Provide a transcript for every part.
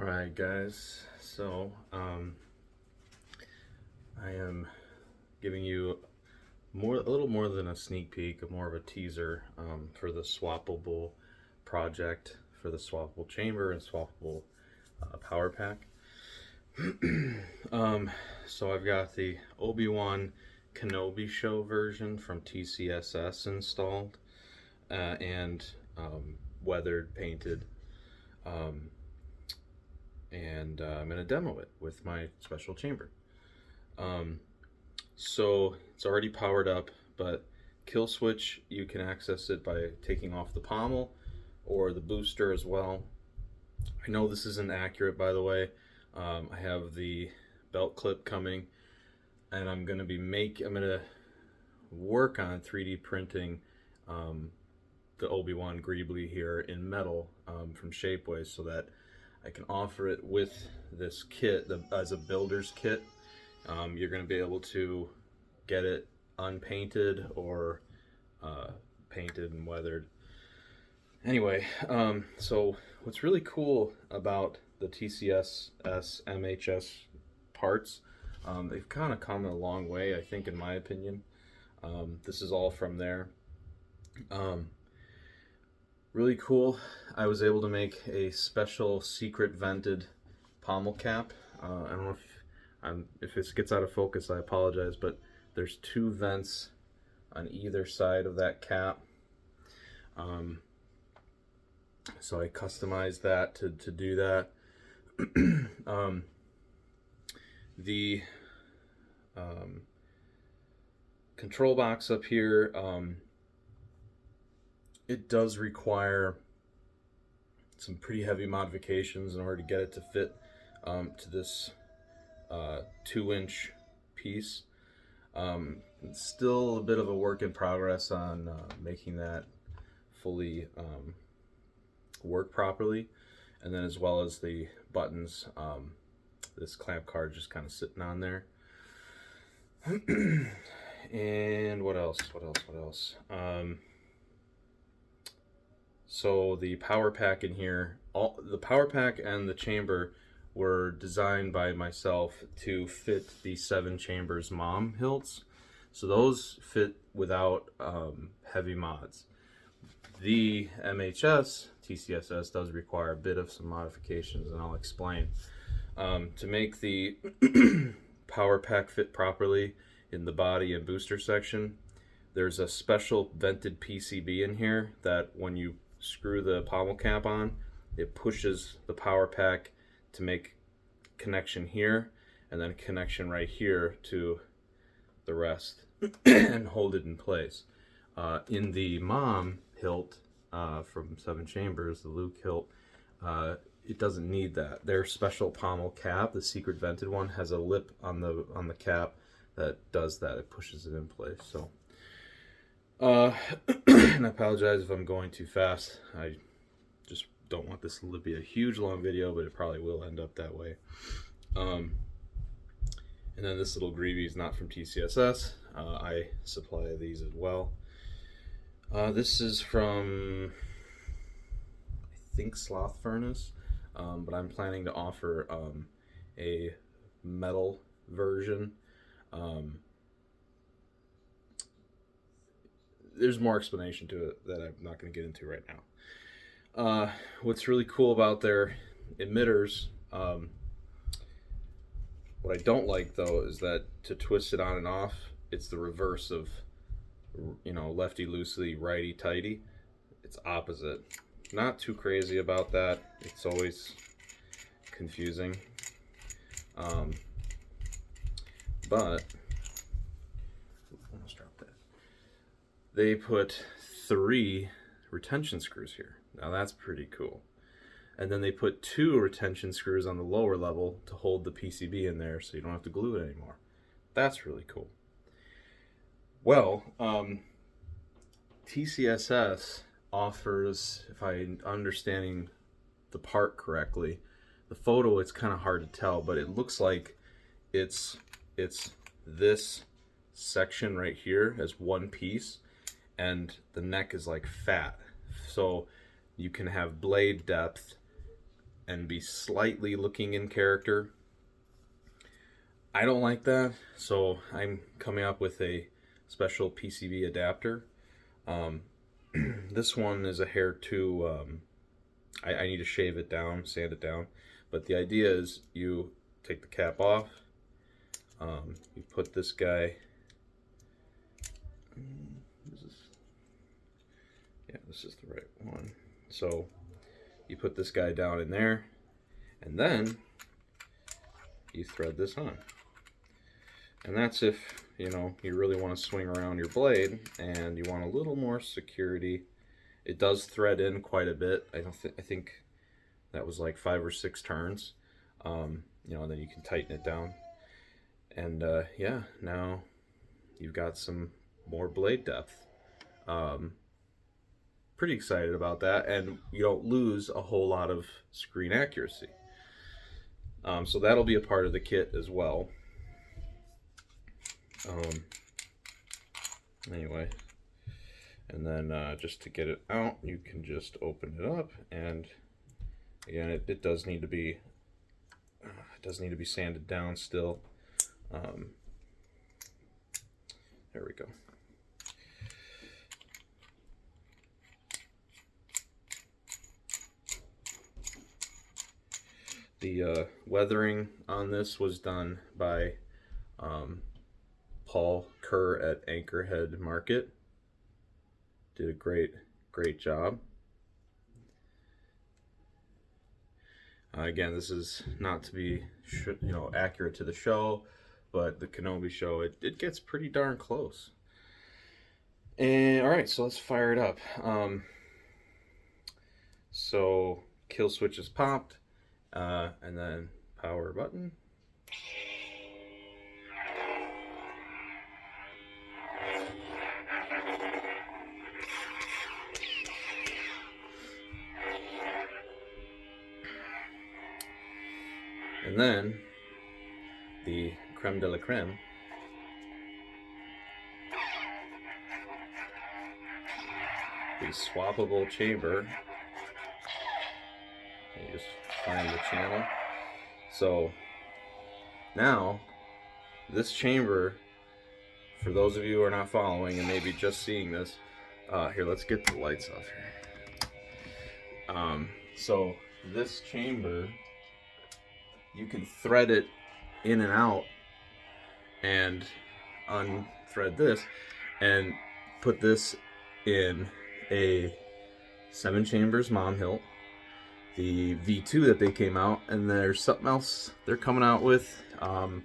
Alright guys, so I am giving you a little more than a sneak peek, more of a teaser for the swappable project for the swappable chamber and swappable power pack. So I've got the Obi-Wan Kenobi show version from TCSS installed and weathered, painted. And I'm going to demo it with my special chamber. So it's already powered up, but kill switch, you can access it by taking off the pommel or the booster as well. I know this isn't accurate, by the way. I have the belt clip coming, and I'm going to work on 3D printing the Obi-Wan Greebly here in metal from Shapeways, so that I can offer it with this kit as a builder's kit. You're going to be able to get it unpainted or painted and weathered. Anyway, so what's really cool about the TCSS MHS parts, they've kind of come a long way, I think, in my opinion. This is all from there. Really cool. I was able to make a special secret vented pommel cap. I don't know if this gets out of focus, I apologize, but there's two vents on either side of that cap. So I customized that to do that. The control box up here, it does require some pretty heavy modifications in order to get it to fit to this 2-inch piece. It's still a bit of a work in progress on making that fully work properly, and then as well as the buttons, this clamp card just kind of sitting on there. And what else? So the power pack in here, the power pack and the chamber were designed by myself to fit the 7 chambers mom hilts. So those fit without heavy mods. The MHS TCSS does require a bit of some modifications, and I'll explain. To make the power pack fit properly in the body and booster section, there's a special vented PCB in here that when you screw the pommel cap on, it pushes the power pack to make connection here and then a connection right here to the rest and hold it in place. In the mom hilt from 7 chambers, the Luke hilt, it doesn't need that. Their special pommel cap, the secret vented one, has a lip on the cap that does that. It pushes it in place. So and I apologize if I'm going too fast. I just don't want this to be a huge long video, but it probably will end up that way. And then this little greavy is not from TCSS. I supply these as well. This is from, I think, Sloth Furnace, but I'm planning to offer a metal version. There's more explanation to it that I'm not going to get into right now. What's really cool about their emitters, what I don't like though is that to twist it on and off, it's the reverse of, lefty loosely, righty tighty. It's opposite. Not too crazy about that. It's always confusing. But almost dropped that. They put 3 retention screws here. Now that's pretty cool. And then they put 2 retention screws on the lower level to hold the PCB in there so you don't have to glue it anymore. That's really cool. Well, TCSS offers, if I'm understanding the part correctly, the photo, it's kind of hard to tell, but it looks like it's this section right here as one piece, and the neck is like fat. So you can have blade depth and be slightly looking in character. I don't like that, so I'm coming up with a special PCB adapter. This one is a hair too. I need to shave it down, sand it down, but the idea is you take the cap off. You put this guy. This is the right one. So you put this guy down in there, and then you thread this on. And that's if, you know, you really want to swing around your blade and you want a little more security. It does thread in quite a bit. I think that was like 5 or 6 turns. You know, and then you can tighten it down. And yeah, now you've got some more blade depth. Pretty excited about that, and you don't lose a whole lot of screen accuracy. So that'll be a part of the kit as well. Anyway, and then just to get it out, you can just open it up, and again, it does need to be sanded down still. There we go. The weathering on this was done by Paul Kerr at Anchorhead Market. Did a great job. Again, this is not to be accurate to the show, but the Kenobi show, it gets pretty darn close. And all right, so let's fire it up. So kill switch is popped. And then power button. And then the creme de la creme. The swappable chamber. You just find the channel. So now this chamber, for those of you who are not following and maybe just seeing this, here, let's get the lights off here. So this chamber, you can thread it in and out and unthread this and put this in a 7 chambers mom hilt, the V2 that they came out, and there's something else they're coming out with,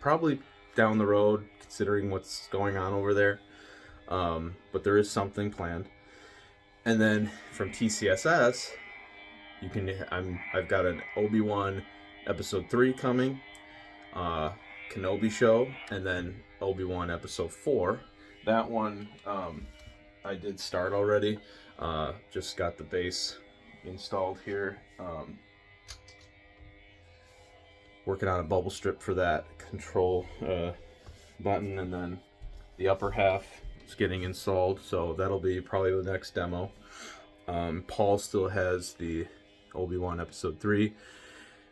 probably down the road, considering what's going on over there. But there is something planned. And then from TCSS, you can. I've got an Obi-Wan episode 3 coming, Kenobi show, and then Obi-Wan episode 4. That one I did start already. Just got the base installed here. Working on a bubble strip for that control button, and then the upper half is getting installed, so that'll be probably the next demo. Paul still has the Obi-Wan episode 3,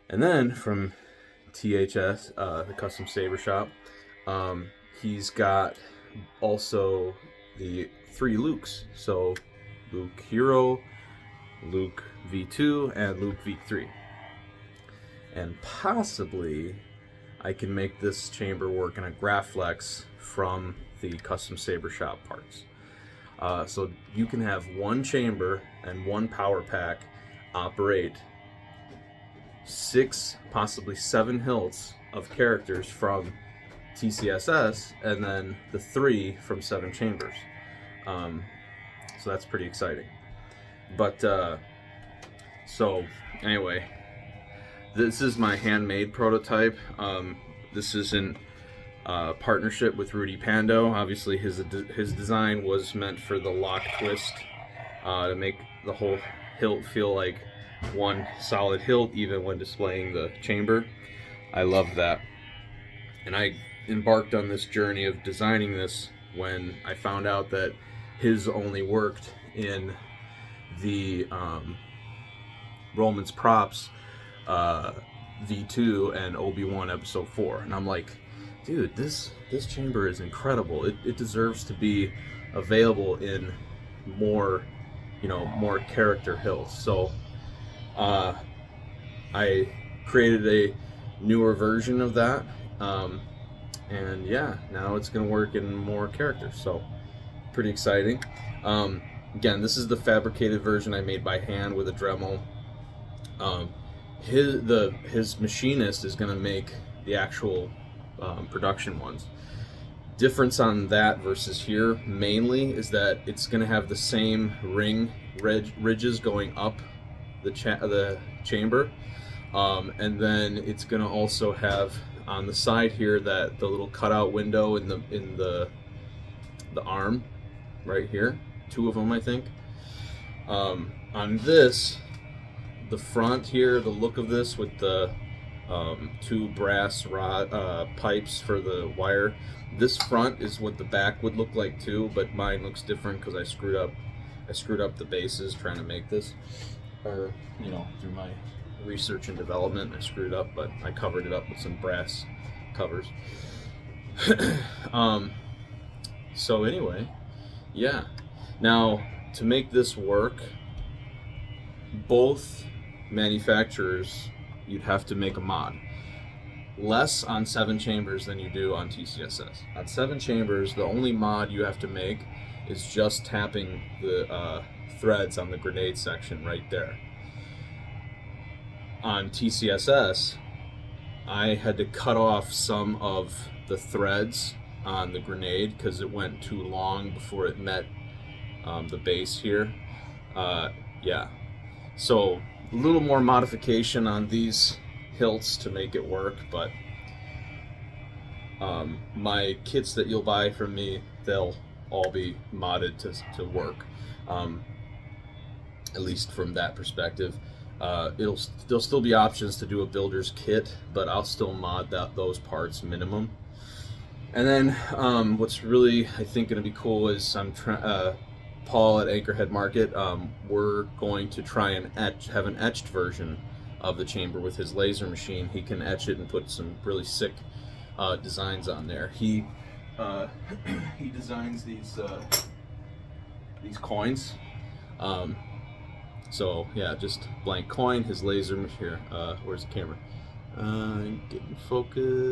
and then from THS, the Custom Saber Shop, he's got also the 3 Lukes, so Luke Hero, Luke V2, and Luke V3. And possibly I can make this chamber work in a Graflex from the Custom Saber Shop parts. So you can have one chamber and one power pack operate 6, possibly 7 hilts of characters from TCSS, and then the 3 from 7 chambers. So that's pretty exciting. But so anyway, this is my handmade prototype. This is in partnership with Rudy Pando. Obviously his design was meant for the lock twist, to make the whole hilt feel like one solid hilt even when displaying the chamber. I love that. And I embarked on this journey of designing this when I found out that his only worked in the Roman's props V2 and Obi-Wan Episode 4, and I'm like, dude, this chamber is incredible. It deserves to be available in more, more character hills. So I created a newer version of that, and yeah, now it's gonna work in more characters. So pretty exciting. Again, this is the fabricated version I made by hand with a Dremel. His machinist is going to make the actual production ones. Difference on that versus here mainly is that it's going to have the same ridges going up the chamber, and then it's going to also have on the side here that the little cutout window in the arm right here, 2 of them I think. On this, the front here, the look of this with the 2 brass pipes for the wire. This front is what the back would look like too, but mine looks different because I screwed up the bases trying to make this, or through my research and development I screwed up, but I covered it up with some brass covers. So anyway, yeah. Now to make this work, both manufacturers, you'd have to make a mod. Less on 7 chambers than you do on TCSS. On 7 chambers, the only mod you have to make is just tapping the threads on the grenade section right there. On TCSS, I had to cut off some of the threads on the grenade because it went too long before it met the base here. Yeah. So a little more modification on these hilts to make it work, but my kits that you'll buy from me, they'll all be modded to work, at least from that perspective. There'll still be options to do a builder's kit, but I'll still mod those parts minimum. And then what's really, I think, going to be cool is Paul at Anchorhead Market, we're going to try and have an etched version of the chamber with his laser machine. He can etch it and put some really sick designs on there. He designs these coins. So yeah, just blank coin. His laser here. Where's the camera? Getting focus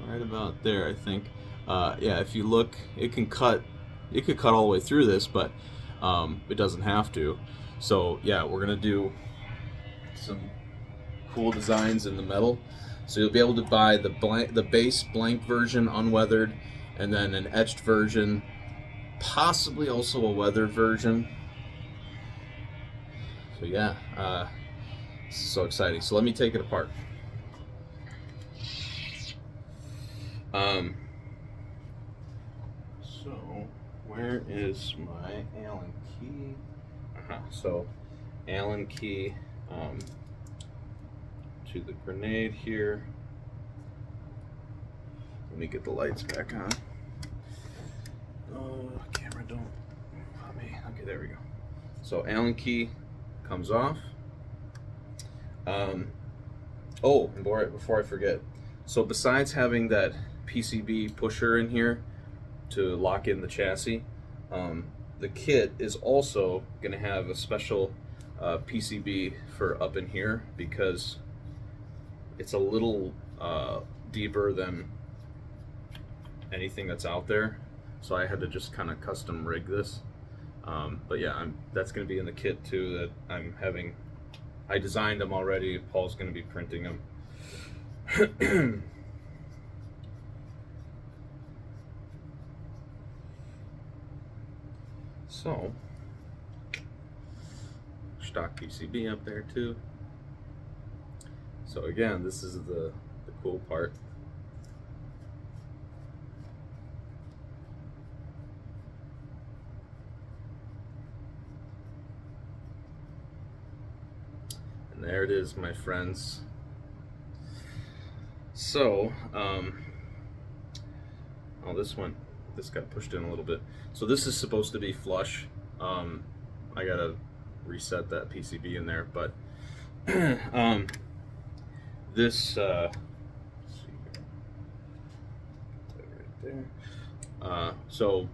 right about there, I think. Yeah, if you look, it could cut all the way through this, but it doesn't have to. So yeah, we're gonna do some cool designs in the metal. So you'll be able to buy the base blank version unweathered, and then an etched version, possibly also a weathered version. So yeah, this is so exciting. So let me take it apart. So where is my Allen key? So Allen key to the grenade here. Let me get the lights back on. Oh, camera, don't pop me. Okay, there we go. So Allen key comes off. Oh, and before I forget, so besides having that PCB pusher in here to lock in the chassis, the kit is also going to have a special PCB for up in here because it's a little deeper than anything that's out there. So I had to just kind of custom rig this. But yeah, that's going to be in the kit too that I'm having. I designed them already. Paul's going to be printing them. So, stock PCB up there too. So again, this is the cool part. And there it is, my friends. So, oh, this got pushed in a little bit. So this is supposed to be flush. I gotta reset that PCB in there, but This let's see here. Right there. So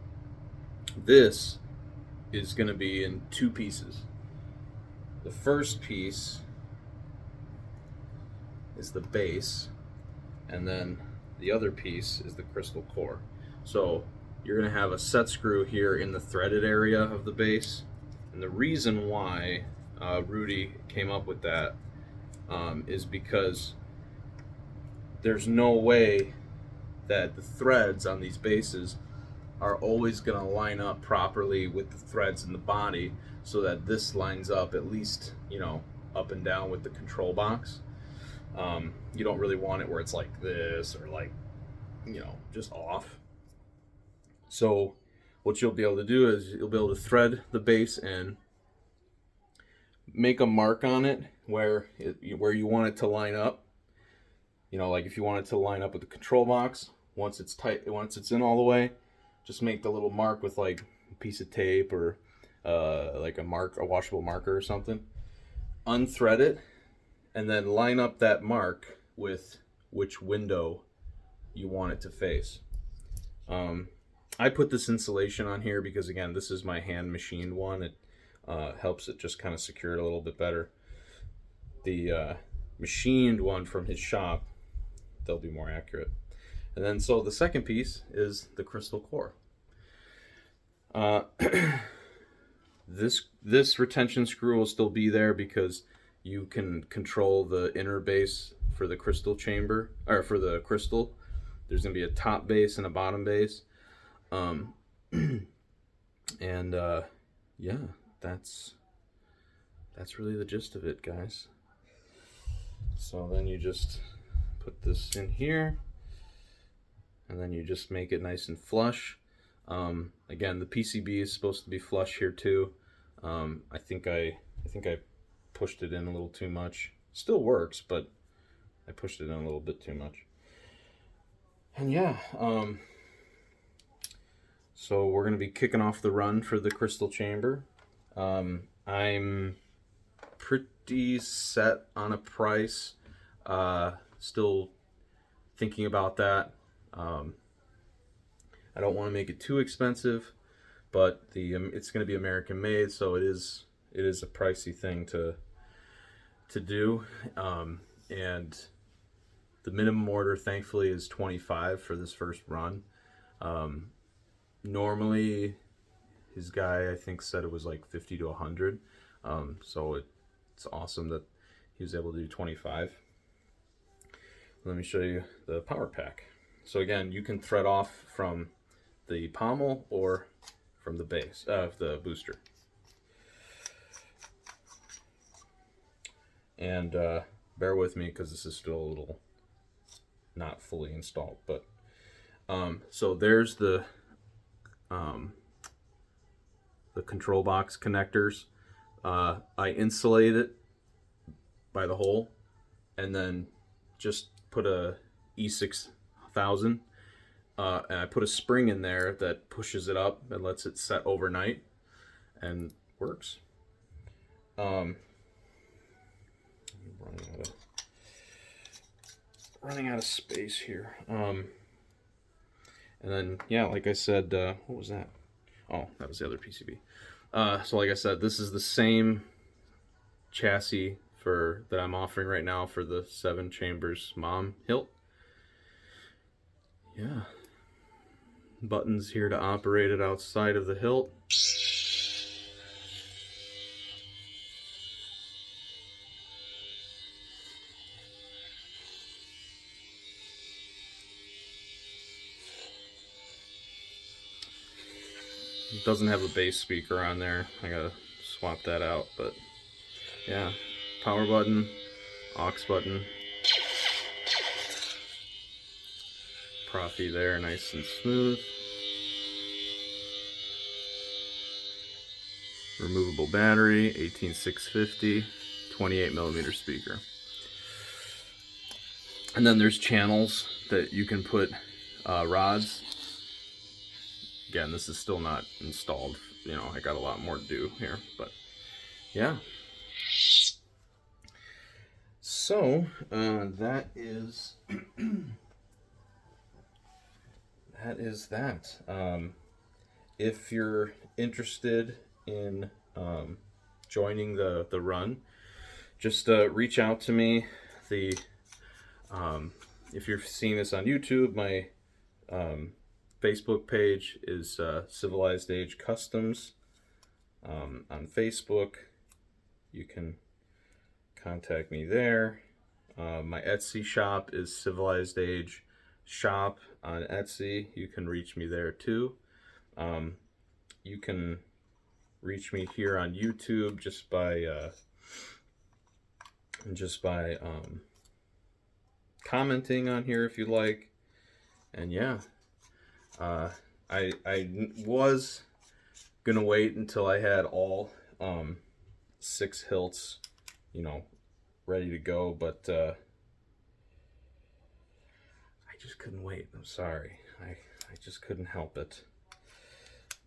this is going to be in two pieces. The first piece is the base, and then the other piece is the crystal core. So you're going to have a set screw here in the threaded area of the base, and the reason why Rudy came up with that is because there's no way that the threads on these bases are always going to line up properly with the threads in the body, so that this lines up at least, you know, up and down with the control box. You don't really want it where it's like this, or like, you know, just off. So what you'll be able to do is you'll be able to thread the base in, make a mark on it where you want it to line up. You know, like if you want it to line up with the control box, once it's tight, once it's in all the way, just make the little mark with like a piece of tape, or like a washable marker or something. Unthread it, and then line up that mark with which window you want it to face. I put this insulation on here because, again, this is my hand machined one. It helps it just kind of secure it a little bit better. The machined one from his shop, they'll be more accurate. And then so the second piece is the crystal core. This retention screw will still be there because you can control the inner base for the crystal chamber, or for the crystal. There's going to be a top base and a bottom base. Yeah, that's really the gist of it, guys. So then you just put this in here, and then you just make it nice and flush. Again, the PCB is supposed to be flush here too. I think I pushed it in a little too much. Still works, but I pushed it in a little bit too much. And yeah, so we're gonna be kicking off the run for the crystal chamber. I'm pretty set on a price. Still thinking about that. I don't want to make it too expensive, but it's going to be American made, so it is a pricey thing to do. And the minimum order, thankfully, is 25 for this first run. Normally, his guy, I think, said it was like 50 to 100. So it's awesome that he was able to do 25. Let me show you the power pack. So again, you can thread off from the pommel or from the base of the booster. And bear with me because this is still a little not fully installed. But so there's the control box connectors. I insulate it by the hole, and then just put a E6000, and I put a spring in there that pushes it up and lets it set overnight, and works. Running out of space here. And then yeah, like I said, what was that? Oh, that was the other PCB. So like I said, this is the same chassis that I'm offering right now for the 7 chambers mom hilt. Yeah. Buttons here to operate it outside of the hilt. It doesn't have a bass speaker on there. I gotta swap that out, but yeah. Power button, aux button, Profi there, nice and smooth. Removable battery, 18650, 28mm speaker. And then there's channels that you can put rods. Again, this is still not installed. You know, I got a lot more to do here, but yeah. So that is that. If you're interested in joining the run, just reach out to me. The if you're seeing this on YouTube, my Facebook page is Civilized Age Customs. On Facebook, you can contact me there. My Etsy shop is Civilized Age Shop on Etsy. You can reach me there too. You can reach me here on YouTube just by commenting on here if you like. And yeah, I was gonna wait until I had all 6 hilts, you know, ready to go, but I just couldn't wait. I'm sorry. I just couldn't help it.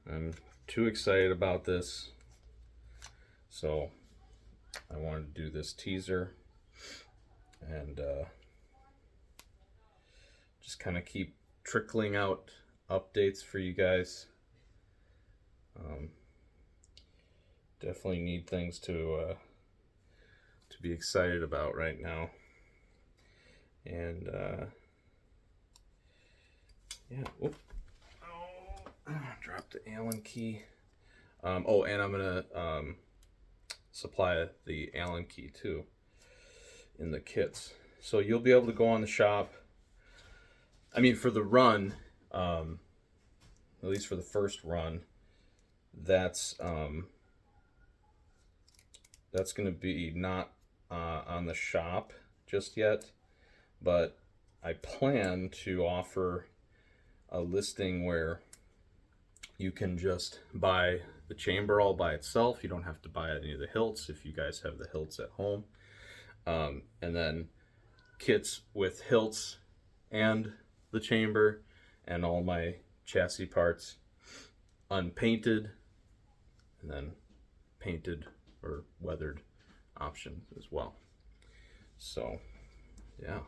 I'm too excited about this, so I wanted to do this teaser and just kind of keep trickling out updates for you guys. Definitely need things to be excited about right now, and yeah. Whoop. Oh, dropped the Allen key. Oh, and I'm gonna supply the Allen key too in the kits, so you'll be able to go on the shop. I mean, for the run, at least for the first run, that's going to be not on the shop just yet, but I plan to offer a listing where you can just buy the chamber all by itself. You don't have to buy any of the hilts if you guys have the hilts at home. And then kits with hilts and the chamber and all my chassis parts unpainted, and then painted or weathered options as well. So yeah.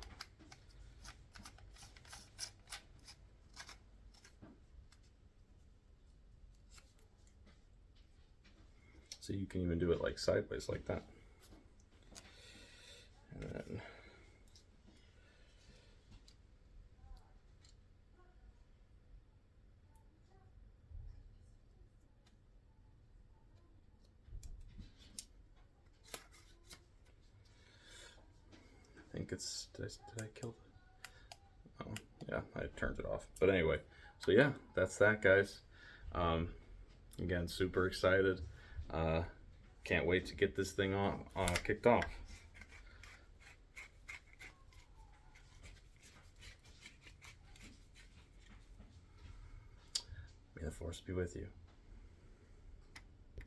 So you can even do it like sideways like that. And then I think it's, did I kill it? Oh, yeah, I turned it off. But anyway, so yeah, that's that, guys. Again, super excited. Can't wait to get this thing on kicked off. May the force be with you.